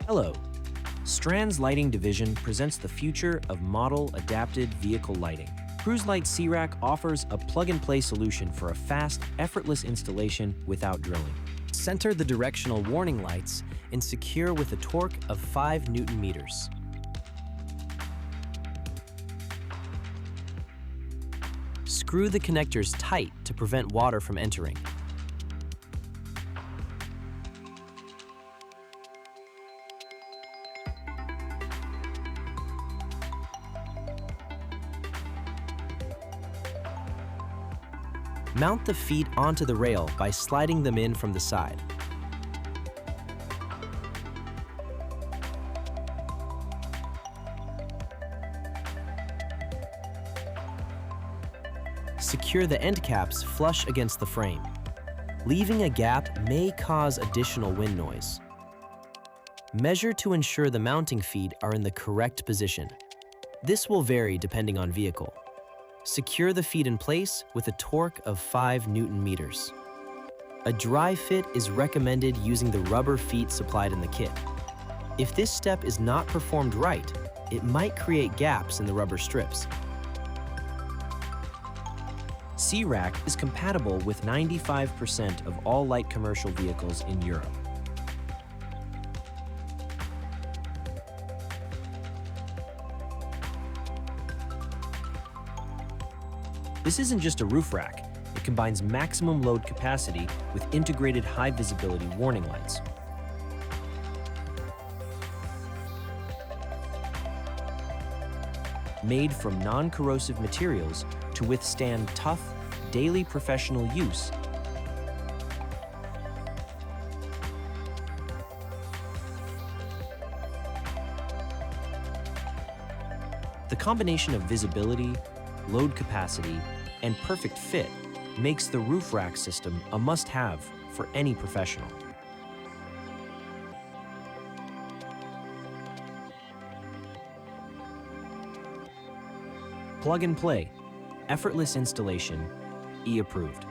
Hello. Strands Lighting Division presents the future of model-adapted vehicle lighting. Strands C-Rack offers a plug-and-play solution for a fast, effortless installation without drilling. Center the directional warning lights and secure with a torque of 5 Newton meters. Screw the connectors tight to prevent water from entering. Mount the feet onto the rail by sliding them in from the side. Secure the end caps flush against the frame. Leaving a gap may cause additional wind noise. Measure to ensure the mounting feet are in the correct position. This will vary depending on vehicle. Secure the feet in place with a torque of 5 Newton meters. A dry fit is recommended using the rubber feet supplied in the kit. If this step is not performed right, it might create gaps in the rubber strips. C-Rack is compatible with 95% of all light commercial vehicles in Europe. This isn't just a roof rack. It combines maximum load capacity with integrated high visibility warning lights. Made from non-corrosive materials to withstand tough, daily professional use. The combination of visibility, load capacity, and perfect fit makes the roof rack system a must-have for any professional. Plug and play, effortless installation, E-approved.